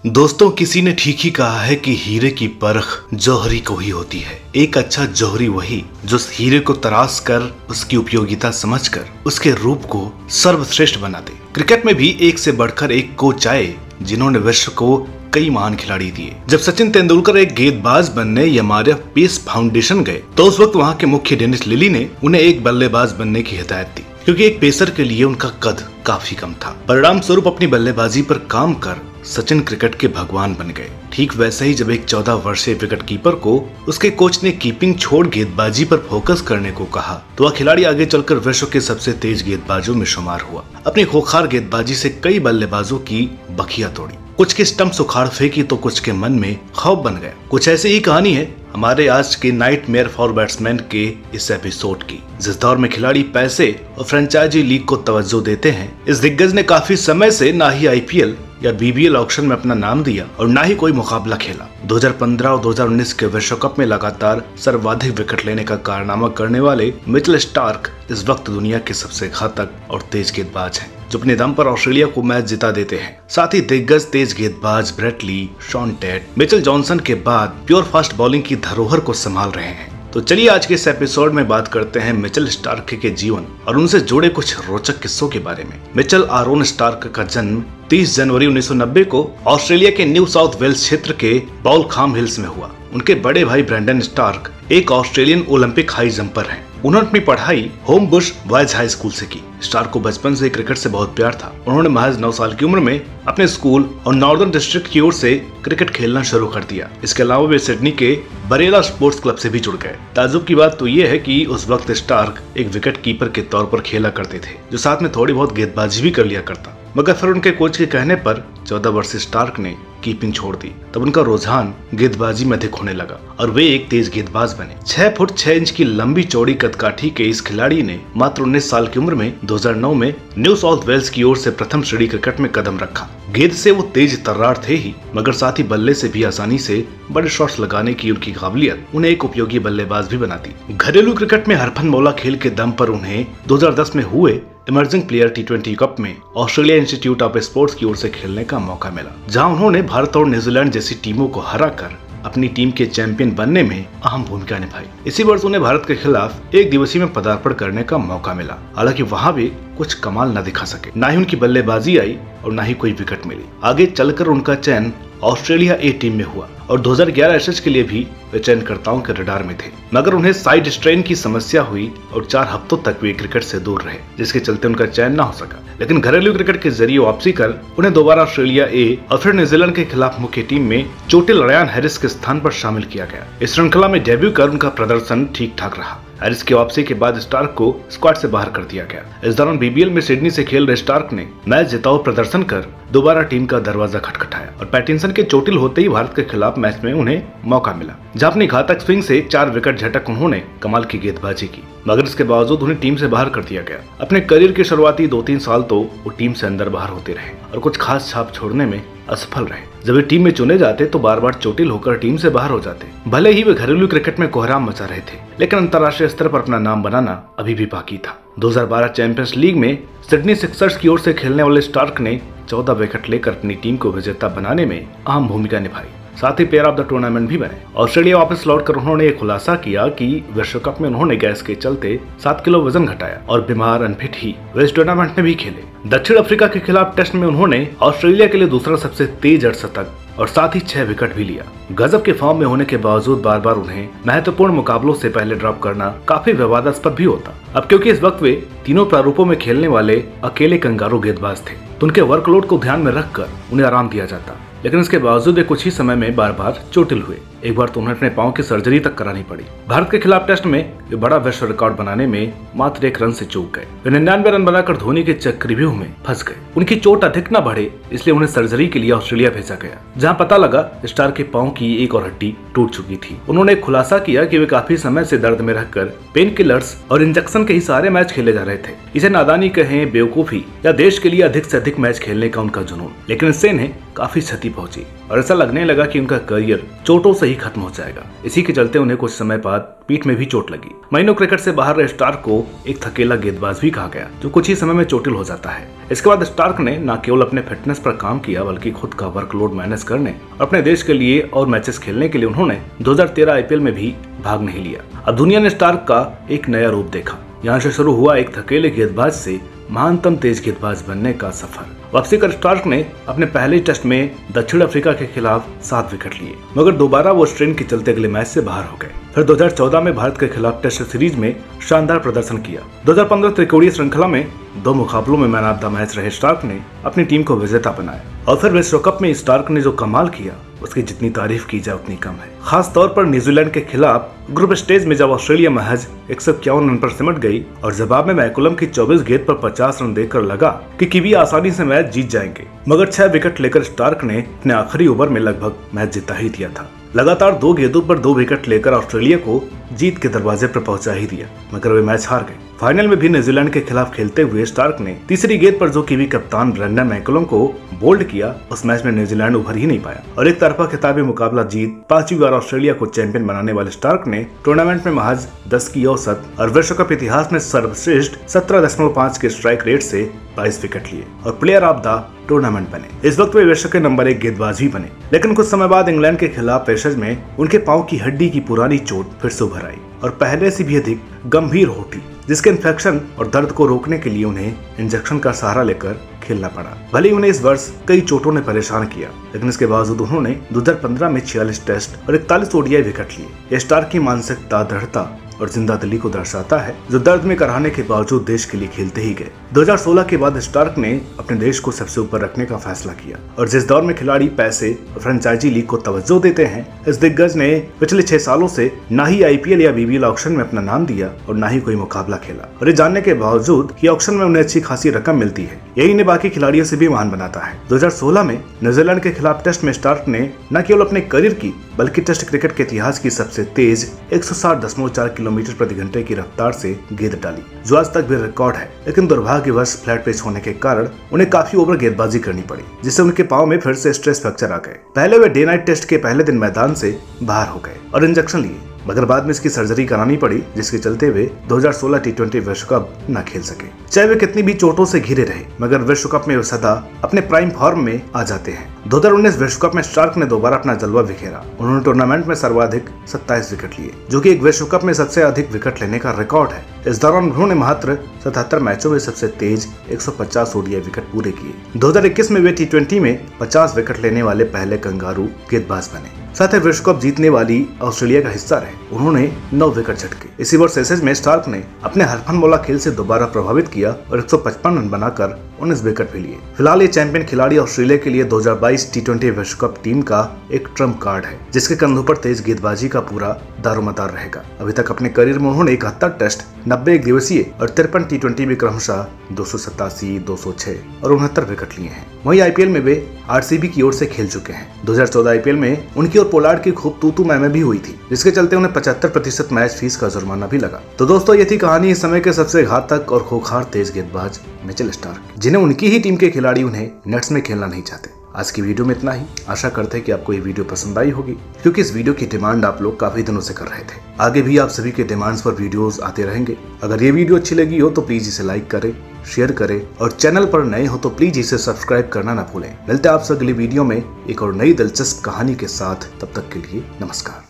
दोस्तों, किसी ने ठीक ही कहा है कि हीरे की परख जौहरी को ही होती है। एक अच्छा जौहरी वही जो उस हीरे को तराश कर उसकी उपयोगिता समझकर उसके रूप को सर्वश्रेष्ठ बना दे। क्रिकेट में भी एक से बढ़कर एक कोच आए जिन्होंने विश्व को कई महान खिलाड़ी दिए। जब सचिन तेंदुलकर एक गेंदबाज बनने यमारा पेस फाउंडेशन गए तो उस वक्त वहाँ के मुख्य डेनिस लिली ने उन्हें एक बल्लेबाज बनने की हिदायत दी, क्योंकि एक पेसर के लिए उनका कद काफी कम था। परिणाम स्वरूप अपनी बल्लेबाजी पर काम कर सचिन क्रिकेट के भगवान बन गए। ठीक वैसे ही जब एक 14 वर्षीय विकेट कीपर को उसके कोच ने कीपिंग छोड़ गेंदबाजी पर फोकस करने को कहा तो वह खिलाड़ी आगे चलकर विश्व के सबसे तेज गेंदबाजों में शुमार हुआ। अपनी खोखार गेंदबाजी से कई बल्लेबाजों की बखिया तोड़ी, कुछ के स्टंप्स उखाड़ फेंकी तो कुछ के मन में खौफ बन गया। कुछ ऐसी ही कहानी है हमारे आज के नाइटमेयर फॉर बैट्समैन के इस एपिसोड की। जिस दौर में खिलाड़ी पैसे और फ्रेंचाइजी लीग को तवज्जो देते हैं, इस दिग्गज ने काफी समय से ना ही आईपीएल या बीबीएल ऑक्शन में अपना नाम दिया और ना ही कोई मुकाबला खेला। 2015 और 2019 के विश्व कप में लगातार सर्वाधिक विकेट लेने का कारनामा करने वाले मिचेल स्टार्क इस वक्त दुनिया के सबसे घातक और तेज गेंदबाज हैं, जो अपने दम पर ऑस्ट्रेलिया को मैच जिता देते हैं। साथ ही दिग्गज तेज गेंदबाज Brett Lee, Shaun Tait, Mitchell Johnson के बाद प्योर फास्ट बॉलिंग की धरोहर को संभाल रहे हैं। तो चलिए आज के इस एपिसोड में बात करते हैं मिचेल स्टार्क के जीवन और उनसे जुड़े कुछ रोचक किस्सों के बारे में। मिचेल आरोन स्टार्क का जन्म 30 जनवरी 1990 को ऑस्ट्रेलिया के न्यू साउथ वेल्स क्षेत्र के बॉलखाम हिल्स में हुआ। उनके बड़े भाई ब्रेंडन स्टार्क एक ऑस्ट्रेलियन ओलंपिक हाई जंपर हैं। उन्होंने अपनी पढ़ाई होमबुश बॉयज हाई स्कूल से की। स्टार्क को बचपन से क्रिकेट से बहुत प्यार था। उन्होंने महज 9 साल की उम्र में अपने स्कूल और नॉर्दर्न डिस्ट्रिक्ट की ओर से क्रिकेट खेलना शुरू कर दिया। इसके अलावा वे सिडनी के बरेला स्पोर्ट्स क्लब से भी जुड़ गए। ताज्जुब की बात तो ये है कि उस वक्त स्टार्क एक विकेट कीपर के तौर पर खेला करते थे, जो साथ में थोड़ी बहुत गेंदबाजी भी कर लिया करता। मगर फिर उनके कोच के कहने पर 14 वर्षीय स्टार्क ने कीपिंग छोड़ दी। तब उनका रुझान गेंदबाजी में अधिक होने लगा और वे एक तेज गेंदबाज बने। 6 फुट 6 इंच की लंबी चौड़ी कदकाठी के इस खिलाड़ी ने मात्र 19 साल की उम्र में 2009 में न्यू साउथ वेल्स की ओर से प्रथम श्रेणी क्रिकेट में कदम रखा। गेंद से वो तेज तर्रार थे ही, मगर साथ ही बल्ले से भी आसानी से बड़े शॉट्स लगाने की उनकी काबिलियत उन्हें एक उपयोगी बल्लेबाज भी बनाती। घरेलू क्रिकेट में हरफन मौला खेल के दम पर उन्हें 2010 में हुए इमर्जिंग प्लेयर T20 कप में ऑस्ट्रेलिया इंस्टीट्यूट ऑफ स्पोर्ट्स की ओर से खेलने का मौका मिला, जहां उन्होंने भारत और न्यूजीलैंड जैसी टीमों को हराकर अपनी टीम के चैंपियन बनने में अहम भूमिका निभाई। इसी वर्ष उन्हें भारत के खिलाफ एक दिवसीय में पदार्पण करने का मौका मिला। हालांकि वहां भी कुछ कमाल न दिखा सके, ना ही उनकी बल्लेबाजी आई और ना ही कोई विकेट मिली। आगे चलकर उनका चयन ऑस्ट्रेलिया ए टीम में हुआ और 2011 एशेज के लिए भी वे चयनकर्ताओं के रडार में थे। मगर उन्हें साइड स्ट्रेन की समस्या हुई और 4 हफ्तों तक वे क्रिकेट से दूर रहे, जिसके चलते उनका चयन न हो सका। लेकिन घरेलू क्रिकेट के जरिए वापसी कर उन्हें दोबारा ऑस्ट्रेलिया ए और फिर न्यूजीलैंड के खिलाफ मुख्य टीम में चोटिल रयान हैरिस के स्थान पर शामिल किया गया। इस श्रृंखला में डेब्यू कर उनका प्रदर्शन ठीक ठाक रहा। हैरिस की वापसी के बाद स्टार्क को स्क्वाड से बाहर कर दिया गया। इस दौरान बीबीएल में सिडनी से खेल रहे स्टार्क ने मैच जिताऊ प्रदर्शन कर दोबारा टीम का दरवाजा खटखटाया और पैटिंसन के चोटिल होते ही भारत के खिलाफ मैच में उन्हें मौका मिला, जहां अपनी घातक स्विंग से 4 विकेट झटक उन्होंने कमाल की गेंदबाजी की। मगर इसके बावजूद उन्हें टीम से बाहर कर दिया गया। अपने करियर के शुरुआती 2-3 साल तो वो टीम से अंदर बाहर होते रहे और कुछ खास छाप छोड़ने में असफल रहे। जब वे टीम में चुने जाते तो बार बार चोटिल होकर टीम से बाहर हो जाते। भले ही वे घरेलू क्रिकेट में कोहराम मचा रहे थे, लेकिन अंतर्राष्ट्रीय स्तर पर अपना नाम बनाना अभी भी बाकी था। 2012 चैंपियंस लीग में सिडनी सिक्सर्स की ओर से खेलने वाले स्टार्क ने 14 विकेट लेकर अपनी टीम को विजेता बनाने में अहम भूमिका निभाई। साथ ही प्लेयर ऑफ द टूर्नामेंट भी बने। ऑस्ट्रेलिया वापस लौटकर उन्होंने एक खुलासा किया कि विश्व कप में उन्होंने गैस के चलते 7 किलो वजन घटाया और बीमार अनफिट ही वे इस टूर्नामेंट में भी खेले। दक्षिण अफ्रीका के खिलाफ टेस्ट में उन्होंने ऑस्ट्रेलिया के लिए दूसरा सबसे तेज अर्धशतक और साथ ही 6 विकेट भी लिया। गजब के फॉर्म में होने के बावजूद बार बार उन्हें महत्वपूर्ण मुकाबलों से पहले ड्रॉप करना काफी विवादास्पद भी होता। अब क्योंकि इस वक्त वे तीनों प्रारूपों में खेलने वाले अकेले कंगारू गेंदबाज थे, तो उनके वर्कलोड को ध्यान में रखकर उन्हें आराम दिया जाता। लेकिन इसके बावजूद वे कुछ ही समय में बार बार चोटिल हुए। एक बार तो उन्हें अपने पांव की सर्जरी तक करानी पड़ी। भारत के खिलाफ टेस्ट में वे बड़ा विश्व रिकॉर्ड बनाने में मात्र 1 रन से चूक गए। वे 99 रन बनाकर धोनी के चक्रव्यूह में फंस गए। उनकी चोट अधिक न बढ़े इसलिए उन्हें सर्जरी के लिए ऑस्ट्रेलिया भेजा गया, जहां पता लगा स्टार के पांव की एक और हड्डी टूट चुकी थी। उन्होंने खुलासा किया कि वे काफी समय से दर्द में रहकर पेन किलर्स और इंजेक्शन के ही सारे मैच खेले जा रहे थे। इसे नादानी कहें, बेवकूफी या देश के लिए अधिक से अधिक मैच खेलने का उनका जुनून, लेकिन इससे इन्हें काफी क्षति पहुंची और ऐसा लगने लगा कि उनका करियर चोटों से ही खत्म हो जाएगा। इसी के चलते उन्हें कुछ समय बाद पीठ में भी चोट लगी। महीनों क्रिकेट से बाहर रहे स्टार्क को एक थकेला गेंदबाज भी कहा गया, जो कुछ ही समय में चोटिल हो जाता है। इसके बाद स्टार्क ने न केवल अपने फिटनेस पर काम किया, बल्कि खुद का वर्कलोड मैनेज करने, अपने देश के लिए और मैचेस खेलने के लिए उन्होंने 2013 IPL में भी भाग नहीं लिया। अब दुनिया ने स्टार्क का एक नया रूप देखा। यहाँ से शुरू हुआ एक थकेले गेंदबाज से महानतम तेज गेंदबाज बनने का सफर। वापसी कर स्टार्क ने अपने पहले टेस्ट में दक्षिण अफ्रीका के खिलाफ 7 विकेट लिए, मगर दोबारा वो स्ट्रेन के चलते अगले मैच से बाहर हो गए। फिर 2014 में भारत के खिलाफ टेस्ट सीरीज में शानदार प्रदर्शन किया। 2015 त्रिकोणीय श्रृंखला में 2 मुकाबलों में मैन ऑफ द मैच रहे स्टार्क ने अपनी टीम को विजेता बनाया। और फिर विश्व कप में स्टार्क ने जो कमाल किया, उसकी जितनी तारीफ की जाए उतनी कम है। खास तौर पर न्यूजीलैंड के खिलाफ ग्रुप स्टेज में जब ऑस्ट्रेलिया महज 151 रन पर सिमट गई और जवाब में मैकुलम की 24 गेंद पर 50 रन देकर लगा कि कीवी आसानी से मैच जीत जाएंगे, मगर 6 विकेट लेकर स्टार्क ने अपने आखिरी ओवर में लगभग मैच जिता ही दिया था। लगातार 2 गेंदों पर 2 विकेट लेकर ऑस्ट्रेलिया को जीत के दरवाजे पर पहुंचा ही दिया, मगर वे मैच हार गए। फाइनल में भी न्यूजीलैंड के खिलाफ खेलते हुए स्टार्क ने तीसरी गेंद पर जो कीवी कप्तान ब्रेंडन मैकुलम को बोल्ड किया, उस मैच में न्यूजीलैंड उभर ही नहीं पाया और एक तरफा खिताबी मुकाबला जीत 5वीं बार ऑस्ट्रेलिया को चैंपियन बनाने वाले स्टार्क ने टूर्नामेंट में महज 10 की औसत और विश्व कप इतिहास में सर्वश्रेष्ठ 17.5 के स्ट्राइक रेट से 22 विकेट लिए और प्लेयर ऑफ द टूर्नामेंट बने। इस वक्त वे विश्व के नंबर 1 गेंदबाज भी बने। लेकिन कुछ समय बाद इंग्लैंड के खिलाफ एशेज में उनके पांव की हड्डी की पुरानी चोट फिर से उभर आई और पहले से भी अधिक गंभीर हो उठी, जिसके इन्फेक्शन और दर्द को रोकने के लिए उन्हें इंजेक्शन का सहारा लेकर खेलना पड़ा। भले ही उन्हें इस वर्ष कई चोटों ने परेशान किया, लेकिन इसके बावजूद उन्होंने 2015 में 46 टेस्ट और 41 ODI विकेट लिए। यह स्टार्क की मानसिकता, दृढ़ता और जिंदा दिली को दर्शाता है, जो दर्द में कराने के बावजूद देश के लिए खेलते ही गए। 2016 के बाद स्टार्क ने अपने देश को सबसे ऊपर रखने का फैसला किया और जिस दौर में खिलाड़ी पैसे और फ्रेंचाइजी लीग को तवज्जो देते हैं, इस दिग्गज ने पिछले 6 सालों से ना ही IPL या BBL ऑक्शन में अपना नाम दिया और ना ही कोई मुकाबला खेला, और ये जानने के बावजूद कि ऑक्शन में उन्हें अच्छी खासी रकम मिलती है, यही इन्हें बाकी खिलाड़ियों से भी महान बनाता है। 2016 में न्यूजीलैंड के खिलाफ टेस्ट में स्टार्क ने न केवल अपने करियर की, बल्कि टेस्ट क्रिकेट के इतिहास की सबसे तेज 160.4 किलोमीटर प्रति घंटे की रफ्तार से गेंद डाली, जो आज तक भी रिकॉर्ड है। लेकिन दुर्भाग्यवश फ्लैट पिच होने के कारण उन्हें काफी ओवर गेंदबाजी करनी पड़ी, जिससे उनके पांव में फिर से स्ट्रेस फ्रैक्चर आ गए। पहले वे डे नाइट टेस्ट के पहले दिन मैदान से बाहर हो गए और इंजेक्शन लिए, मगर बाद में इसकी सर्जरी करानी पड़ी, जिसके चलते वे 2016 T20 विश्व कप न खेल सके। चाहे वे कितनी भी चोटों से घिरे रहे, मगर विश्व कप में वे सदा अपने प्राइम फॉर्म में आ जाते हैं। 2019 विश्व कप में स्टार्क ने दोबारा अपना जलवा बिखेरा। उन्होंने टूर्नामेंट में सर्वाधिक 27 विकेट लिए, जो कि एक विश्व कप में सबसे अधिक विकेट लेने का रिकॉर्ड है। इस दौरान उन्होंने मात्र 77 मैचों में सबसे तेज 150 ODI विकेट पूरे किए। 2021 में वे T20 में 50 विकेट लेने वाले पहले कंगारू गेंदबाज बने। साथ ही विश्व कप जीतने वाली ऑस्ट्रेलिया का हिस्सा रहे। उन्होंने 9 विकेट झटके। इसी वर्ष एशेज में स्टार्क ने अपने हरफनमौला खेल से दोबारा प्रभावित किया और 155 रन बनाकर 19 विकेट भी लिए। फिलहाल ये चैंपियन खिलाड़ी ऑस्ट्रेलिया के लिए 2022 T20 विश्व कप टीम का एक ट्रम्प कार्ड है, जिसके कंधों पर तेज गेंदबाजी का पूरा दारोमदार रहेगा। अभी तक अपने करियर में उन्होंने 71 टेस्ट, 90 एक दिवसीय और 53 T20 में क्रमशः 287, 206 और 69 विकेट लिए हैं। वहीं IPL में वे RCB की ओर से खेल चुके हैं। 2014 IPL में उनकी और पोलार्ड की खूब तू मैमे भी हुई थी, जिसके चलते उन्हें 75% मैच फीस का जुर्माना भी लगा। तो दोस्तों, ये थी कहानी इस समय के सबसे घातक और खोखलार तेज गेंदबाज मिचेल स्टार्क, जिन्हें उनकी ही टीम के खिलाड़ी उन्हें नेट्स में खेलना नहीं चाहते। आज की वीडियो में इतना ही। आशा करते हैं कि आपको ये वीडियो पसंद आई होगी, क्योंकि इस वीडियो की डिमांड आप लोग काफी दिनों से कर रहे थे। आगे भी आप सभी के डिमांड्स पर वीडियोस आते रहेंगे। अगर ये वीडियो अच्छी लगी हो तो प्लीज इसे लाइक करें, शेयर करें और चैनल पर नए हो तो प्लीज इसे सब्सक्राइब करना ना भूलें। मिलते हैं आपसे अगली वीडियो में एक और नई दिलचस्प कहानी के साथ। तब तक के लिए नमस्कार।